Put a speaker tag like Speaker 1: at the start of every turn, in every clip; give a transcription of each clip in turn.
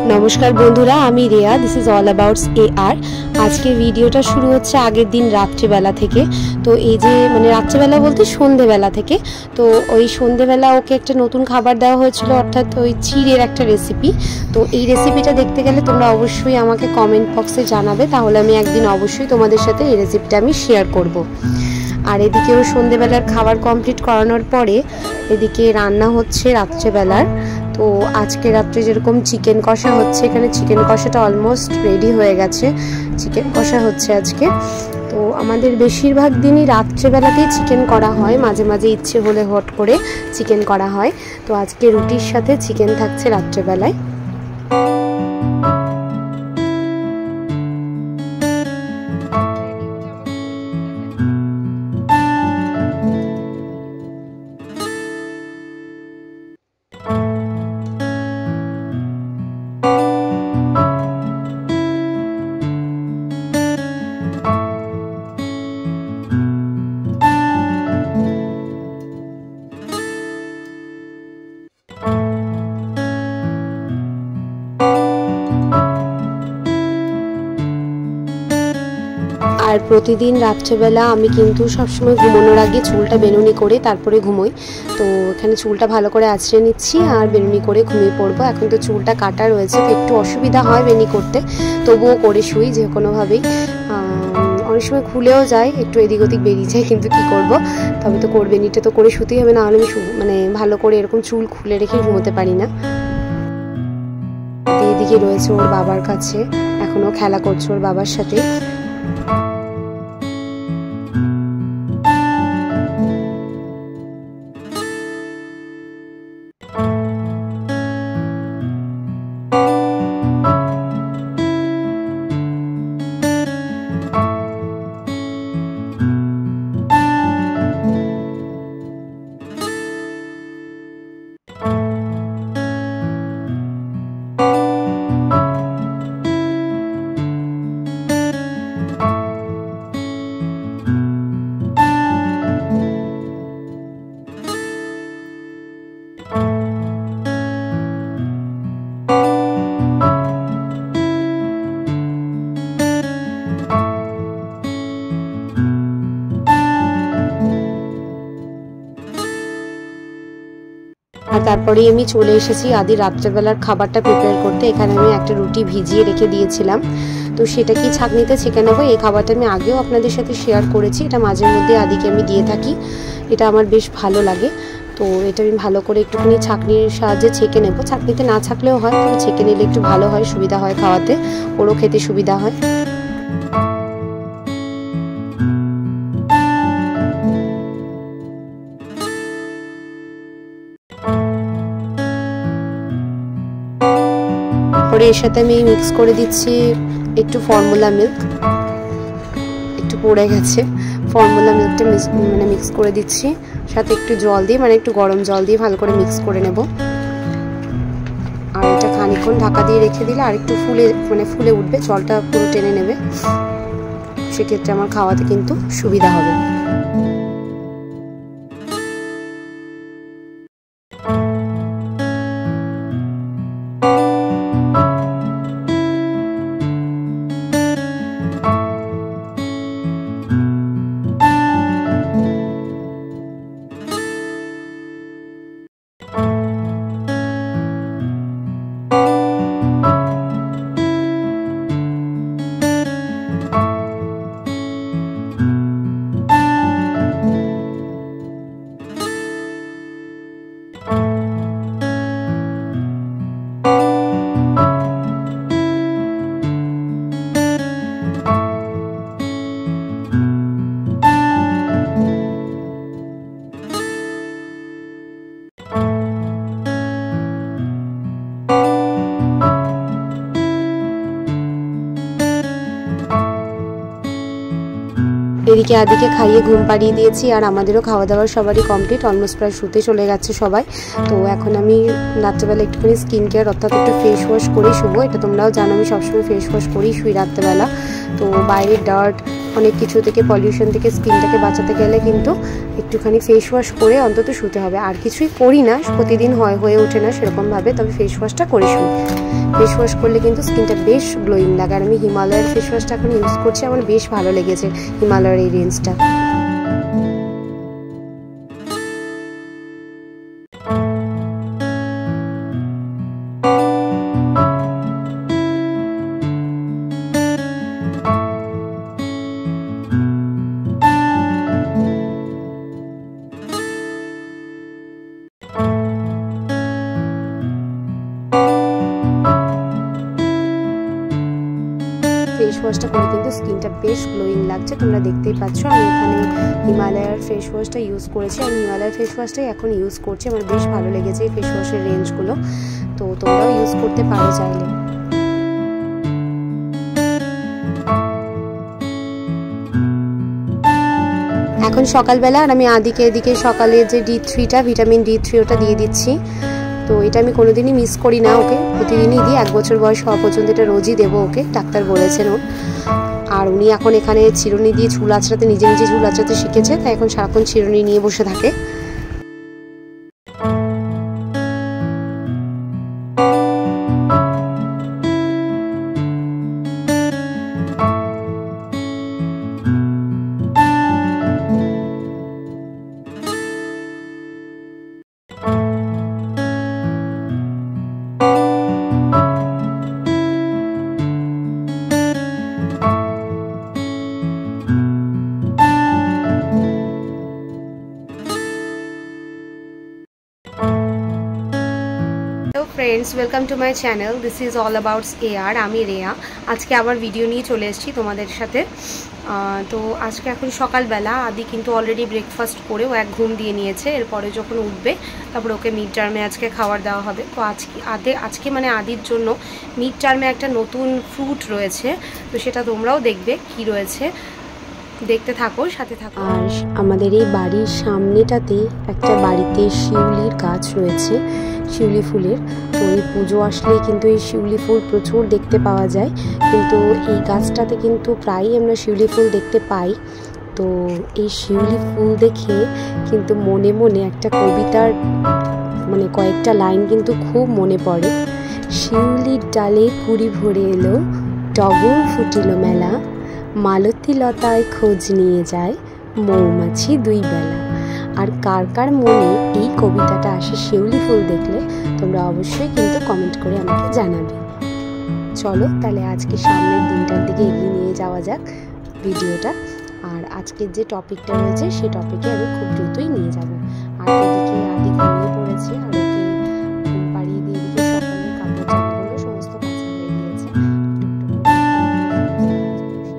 Speaker 1: नमस्कार बंधुरा आमी Riya this is all abouts AR. आज के भिडियोटा शुरू होच्छे आगेर दिन रात्रिबेला थेके। तो ये जे माने रात्रिबेला बोलते सन्ध्येबेला थेके। तो ओई सन्ध्येबेला ओके एकटा नतून खाबार देওয়া হয়েছিল अर्थात ओई चिड़ेर एकटा रेसिपि। तो এই রেসিপিটা দেখতে গেলে তোমরা অবশ্যই আমাকে কমেন্ট বক্সে জানাবে, তাহলে আমি একদিন অবশ্যই তোমাদের সাথে এই রেসিপিটা আমি শেয়ার করব। আর এদিকেও সন্ধ্যেবেলার খাবার কমপ্লিট করানোর পরে এদিকে রান্না হচ্ছে রাত্রেবেলার। তো আজকে রাত্রে যেরকম চিকেন কষা হচ্ছে, এখানে চিকেন কষাটা অলমোস্ট রেডি হয়ে গেছে। চিকেন কষা হচ্ছে আজকে। তো আমাদের বেশিরভাগ দিনই রাত্রেবেলাতেই চিকেন করা হয়, মাঝে মাঝে ইচ্ছে হলে হট করে চিকেন করা হয়। তো আজকে রুটির সাথে চিকেন থাকছে রাত্রেবেলায়। আর প্রতিদিন রাত্রেবেলা আমি কিন্তু সবসময় ঘুমানোর আগে চুলটা বেনুনি করে তারপরে ঘুমোই। তো এখানে চুলটা ভালো করে আঁচড়ে নিচ্ছি আর বেনুনি করে ঘুমিয়ে পড়বো। এখন তো চুলটা কাটা রয়েছে, তো একটু অসুবিধা হয় বেনি করতে, তবুও করে শুই যে কোনোভাবেই। অনেক সময় খুলেও যায়, একটু এদিক ওদিক বেরিয়ে যায়, কিন্তু কি করব, তবে তো বেনিটা তো করে শুতেই হবে, না হলে আমি মানে ভালো করে এরকম চুল খুলে রেখে ঘুমোতে পারি না। এদিকে রয়েছে ওর বাবার কাছে, এখনও খেলা করছে ওর বাবার সাথে। আর তারপরে আমি চলে এসেছি আদি রাত্রেবেলার খাবারটা প্রিপেয়ার করতে। এখানে আমি একটা রুটি ভিজিয়ে রেখে দিয়েছিলাম, তো সেটা কি ছাঁকনিতে ছেঁকে নেবো। এই খাবারটা আমি আগেও আপনাদের সাথে শেয়ার করেছি, এটা মাঝে মধ্যে আদিকে আমি দিয়ে থাকি, এটা আমার বেশ ভালো লাগে। তো এটা আমি ভালো করে একটুখানি ছাঁকনির সাহায্যে ছেঁকে নেবো। ছাঁকনিতে না ছাঁকলেও হয়, তবে ছেঁকে নিলে একটু ভালো হয়, সুবিধা হয় খাওয়াতে, ওরও খেতে সুবিধা হয়। পরে এর সাথে আমি মিক্স করে দিচ্ছি একটু ফর্মুলা মিল্ক, একটু পড়ে গেছে, ফর্মুলা মিল্কটা মানে মিক্স করে দিচ্ছি, সাথে একটু জল দিয়ে, মানে একটু গরম জল দিয়ে ভালো করে মিক্স করে নেব। আর এটা খানিকক্ষণ ঢাকা দিয়ে রেখে দিলে আর একটু ফুলে উঠবে, জলটা পুরো টেনে নেবে, সেক্ষেত্রে আমার খাওয়াতে কিন্তু সুবিধা হবে। এদিকে আদিকে খাইয়ে ঘুম পাড়িয়ে দিয়েছি, আর আমাদেরও খাওয়া দাওয়া সবারই কমপ্লিট, অলমোস্ট প্রায় শুতে চলে গেছে সবাই। তো এখন আমি রাত্রেবেলা একটুখানি স্কিন কেয়ার অর্থাৎ একটু ফেস ওয়াশ করেই শুবো। এটা তোমরাও জানো আমি সবসময় ফেস ওয়াশ করেই শুই রাত্রেবেলা। তো বাইরের ডার্ট অনেক কিছু থেকে, পলিউশন থেকে স্কিনটাকে বাঁচাতে গেলে কিন্তু একটুখানি ফেস ওয়াশ করে অন্তত শুতে হবে। আর কিছুই করি না, প্রতিদিন হয়ে ওঠে না সেরকমভাবে, তবে ফেস ওয়াশটা করে শুই। ফেস ওয়াশ করলে কিন্তু স্কিনটা বেশ গ্লোয়িং লাগে। আর আমি হিমালয়ের ফেস ওয়াশটা এখন ইউজ করছি, আমার বেশ ভালো লেগেছে হিমালয়ের এই রেঞ্জটা। ফেস ওয়াশটা করে কিন্তু স্কিনটা বেশ গ্লোয়িং লাগছে, তোমরা দেখতেই পাচ্ছ। আমি এখানে হিমালয়ার ফেস ওয়াশটা ইউজ করেছি, আমি হিমালয়ার ফেস ওয়াশটাই এখন ইউজ করছি। আমার বেশ ভালো লেগেছে এই ফেস ওয়াশের রেঞ্জগুলো, তো তোমরাও ইউজ করতে পারো চাইলে। এখন সকালবেলা, আর আমি আদিকে এদিকে সকালে যে D3টা ভিটামিন D3 ওটা দিয়ে দিচ্ছি। তো এটা আমি কোনোদিনই মিস করি না, ওকে প্রতিদিনই দিই। 1 বছর বয়স হওয়া পর্যন্ত এটা রোজই দেবো ওকে, ডাক্তার বলেছেন ওর। আর উনি এখন এখানে চিরুনি দিয়ে চুল আঁচড়াতে, নিজে নিজে চুল আঁচড়াতে শিখেছে, তাই এখন সারাক্ষণ চিরুনি নিয়ে বসে থাকে। Friends, welcome to my channel. This is all abouts AR। আমি রেয়া। আজকে আবার ভিডিও নিয়ে চলে এসেছি তোমাদের সাথে। তো আজকে এখন সকালবেলা, আদি কিন্তু অলরেডি ব্রেকফাস্ট করে ও এক ঘুম দিয়ে নিয়েছে। এরপরে যখন উঠবে তারপর ওকে মিড টার্মে আজকে খাবার দেওয়া হবে। তো আজকে মানে আদির জন্য মিড টার্মে একটা নতুন ফ্রুট রয়েছে, তো সেটা তোমরাও দেখবে কি রয়েছে, দেখতে থাকো, সাথে থাকো। আর আমাদের এই বাড়ির সামনেটাতে একটা বাড়িতে শিউলির গাছ রয়েছে, শিউলি ফুলের। তো এই পুজো আসলেই কিন্তু এই শিউলি ফুল প্রচুর দেখতে পাওয়া যায়, কিন্তু এই গাছটাতে কিন্তু প্রায়ই আমরা শিউলি ফুল দেখতে পাই। তো এই শিউলি ফুল দেখে কিন্তু মনে মনে একটা কবিতার মানে কয়েকটা লাইন কিন্তু খুব মনে পড়ে। শিউলির ডালে কুড়ি ভরে এলো, টগর ফুটিল মেলা, মালতী লতায় খোঁজ নিয়ে যায়, মৌমাছি 2 বেলা। আর কার কার মনে এই কবিতাটা আসে শিউলি ফুল দেখলে, তোমরা অবশ্যই কিন্তু কমেন্ট করে আমাকে জানাবে। চলো তাহলে আজকে সামনের দিনটার দিকে এগিয়ে নিয়ে যাওয়া যাক ভিডিওটা। আর আজকের যে টপিকটা রয়েছে সেই টপিকে আমি খুব দ্রুতই নিয়ে যাব। আর এদিকে আদি ঘুমিয়ে পড়েছে, আর ওকে ঘুম পাড়িয়ে দিয়ে এদিকে সকালের কাপড় জামাগুলো সমস্ত কাঁচা হয়ে গিয়েছে।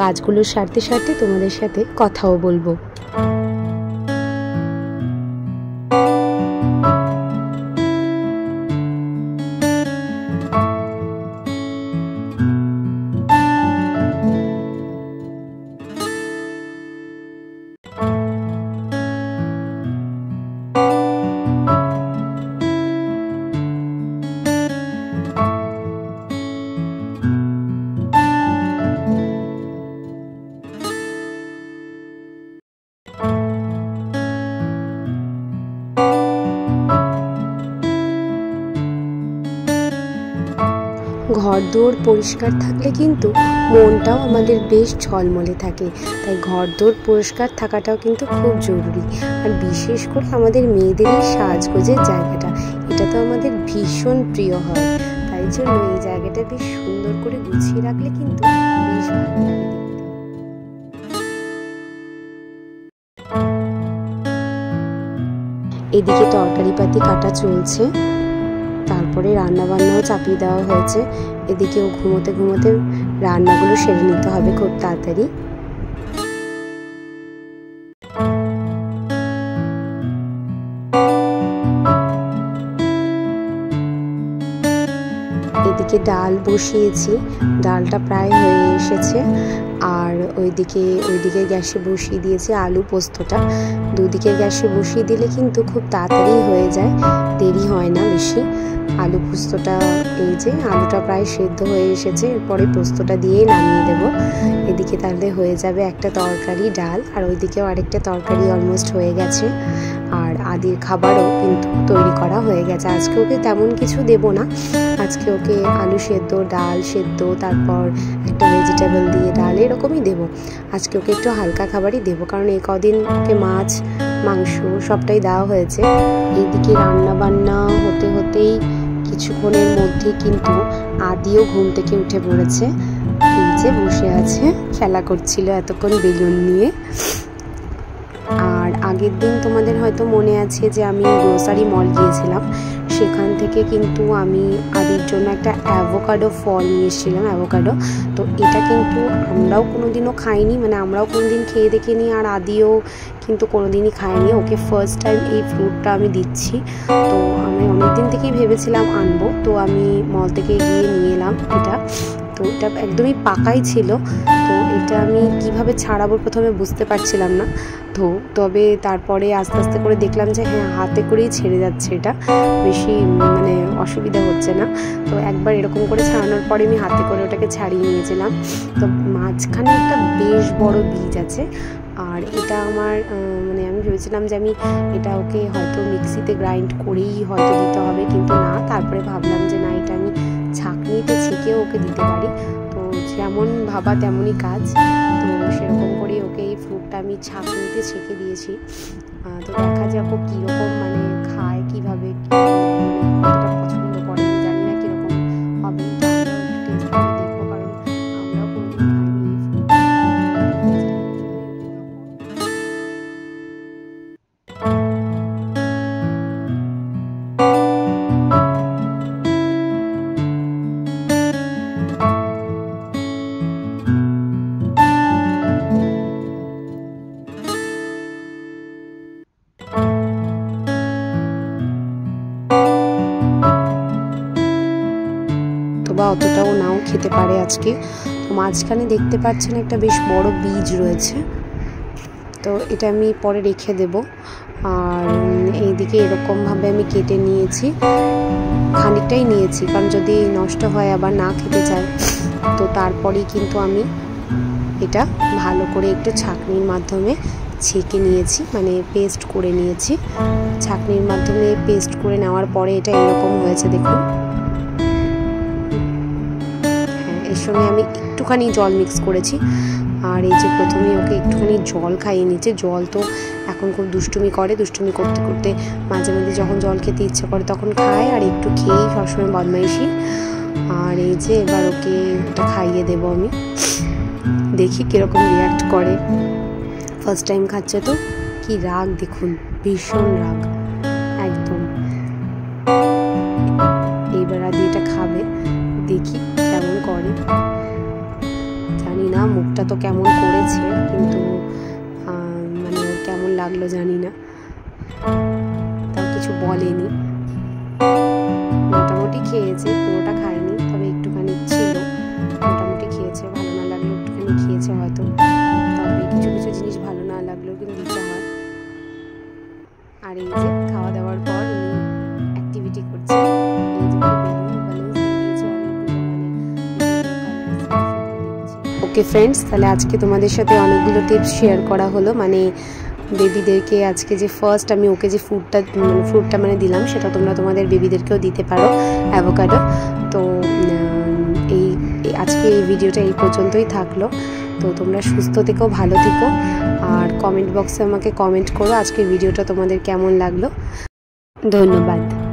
Speaker 1: কাজগুলো সারতে সারতে তোমাদের সাথে কথাও বলবো। ঘরদোর পরিষ্কার থাকলে কিন্তু মনটাও আমাদের বেশ ঝলমলে থাকে, তাই ঘরদোর পরিষ্কার থাকাটাও কিন্তু খুব জরুরি। আর বিশেষ করে আমাদের মেয়েদের এই সাজগোজের জায়গাটা, এটা তো আমাদের ভীষণ প্রিয় হয়, তাই জন্য এই জায়গাটা বেশ সুন্দর করে গুছিয়ে রাখলে কিন্তু বেশ ভালো লাগে দেখতে। এদিকে তরকারিপাতি কাটা চলছে, তারপরে রান্নাবান্নাও চাপিয়ে দেওয়া হয়েছে। এদিকেও ঘুমোতে ঘুমোতে রান্নাগুলো সেরে নিতে হবে খুব তাড়াতাড়ি। এদিকে ডাল বসিয়েছি, ডালটা প্রায় হয়ে এসেছে। আর ওইদিকে গ্যাসে বসিয়ে দিয়েছি আলু পোস্তটা। দুদিকে গ্যাসে বসিয়ে দিলে কিন্তু খুব তাড়াতাড়ি হয়ে যায়, দেরি হয় না বেশি। আলু পোস্তটা, এই যে আলুটা প্রায় সেদ্ধ হয়ে এসেছে, এরপরে পোস্তটা দিয়ে নামিয়ে দেব। এদিকে তাহলে হয়ে যাবে একটা তরকারি, ডাল, আর ওইদিকেও আরেকটা তরকারি অলমোস্ট হয়ে গেছে। আর আদির খাবারও কিন্তু তৈরি করা হয়ে গেছে। আজকে ওকে তেমন কিছু দেব না, আজকে ওকে আলু সেদ্ধ, ডাল সেদ্ধ, তারপর একটা ভেজিটেবল দিয়ে ডাল এরকমই দেব। আজকে ওকে একটু হালকা খাবারই দেব, কারণ এই কদিন ওকে মাছ মাংস সবটাই দেওয়া হয়েছে। এইদিকে রান্না বান্না হতে হতেই কিছুক্ষণের মধ্যে কিন্তু আদিও ঘুম থেকে উঠে পড়েছে। নিচে বসে আছে, খেলা করছিল এতক্ষণ বেলুন নিয়ে। আর আগের দিন তোমাদের হয়তো মনে আছে যে আমি গ্রোসারি মল গিয়েছিলাম, সেখান থেকে কিন্তু আমি আদির জন্য একটা অ্যাভোকাডো ফল নিয়ে এসেছিলাম, অ্যাভোকাডো। তো এটা কিন্তু আমরাও কোনোদিনও খাইনি, মানে আমরাও কোনোদিন খেয়ে দেখিনি, আর আদিও কিন্তু কোনোদিনই খায়নি। ওকে ফার্স্ট টাইম এই ফ্রুটটা আমি দিচ্ছি। তো আমি অনেকদিন থেকেই ভেবেছিলাম আনবো, তো আমি মল থেকে গিয়ে নিয়ে এলাম এটা। তো এটা একদমই পাকাই ছিল, তো এটা আমি কিভাবে ছাড়াবো প্রথমে বুঝতে পারছিলাম না। তো তবে তারপরে আস্তে আস্তে করে দেখলাম যে হ্যাঁ, হাতে করেই ছেড়ে যাচ্ছে, এটা বেশি মানে অসুবিধা হচ্ছে না। তো একবার এরকম করে ছাড়ানোর পরে আমি হাতে করে ওটাকে ছাড়িয়ে নিয়েছিলাম। তো মাঝখানে একটা বেশ বড় বীজ আছে, আর এটা আমার মানে আমি ভেবেছিলাম যে আমি এটা ওকে হয়তো মিক্সিতে গ্রাইন্ড করেই হয়তো দিতে হবে, কিন্তু না, তারপরে ভাবলাম যে না, এটা আমি ছাঁকনিতে ছেঁকেও ওকে দিতে পারি। তো যেমন ভাবা তেমনই কাজ, তো সেরকম করেই ওকে এই ফ্রুটটা আমি ছাঁকনিতে ছেঁকে দিয়েছি। তো দেখা যাক ও কীরকম মানে খায়, কীভাবে কতটা পছন্দ করে, আমি জানি না কীরকম হবে, টেস্ট করে দেখবো, কারণ আমরাও কোনোদিন খাইনি এই ফ্রুটটা। বা অতটাও নাও খেতে পারে আজকে। তো মাঝখানে দেখতে পাচ্ছেন একটা বেশ বড় বীজ রয়েছে, তো এটা আমি পরে রেখে দেব। আর এইদিকে এরকমভাবে আমি কেটে নিয়েছি, খানিকটাই নিয়েছি, কারণ যদি নষ্ট হয় আবার না খেতে চায়। তো তারপরেই কিন্তু আমি এটা ভালো করে একটু ছাঁকনির মাধ্যমে ছেঁকে নিয়েছি, মানে পেস্ট করে নিয়েছি। ছাঁকনির মাধ্যমে পেস্ট করে নেওয়ার পরে এটা এরকম হয়েছে, দেখুন। এর সঙ্গে আমি একটুখানি জল মিক্স করেছি, আর এই যে প্রথমে ওকে একটুখানি জল খাইয়ে নিয়েছে। জল তো এখন খুব দুষ্টুমি করে, দুষ্টুমি করতে করতে মাঝে মাঝে যখন জল খেতে ইচ্ছে করে তখন খায়, আর একটু খেয়েই সবসময় বদমাইশি। আর এই যে এবার ওকে ওটা খাইয়ে দেবো আমি, দেখি কীরকম রিয়াক্ট করে। ফার্স্ট টাইম খাচ্ছে তো, কি রাগ দেখুন, ভীষণ রাগ একদম। এইবার আদি এটা খাবে, দেখি কেমন করে। জানি না মুখটা তো কেমন করেছে, কিন্তু মানে ওর কেমন লাগলো জানি না, তাও কিছু বলেনি। মোটামুটি খেয়েছে, পুরোটা খায়নি, তবে একটুখানি ছিল, মোটামুটি খেয়েছে। ভালো না লাগলেও একটুখানি খেয়েছে হয়তো, তবে কিছু কিছু জিনিস ভালো না লাগলেও কিন্তু দিতে হয়। আর এই যে খাওয়া দাওয়ার পর উনি অ্যাক্টিভিটি করছে, এই যে ওকে ফ্রেন্ডস, তাহলে আজকে তোমাদের সাথে অনেকগুলো টিপস শেয়ার করা হলো। মানে বেবিদেরকে আজকে যে ফার্স্ট আমি ওকে যে ফ্রুটটা মানে দিলাম, সেটা তোমরা তোমাদের বেবিদেরকেও দিতে পারো, অ্যাভোকাডো। তো আজকে এই ভিডিওটা এই পর্যন্তই থাকলো। তো তোমরা সুস্থ থেকো, ভালো থেকো, আর কমেন্ট বক্সে আমাকে কমেন্ট করো আজকে ভিডিওটা তোমাদের কেমন লাগলো। ধন্যবাদ।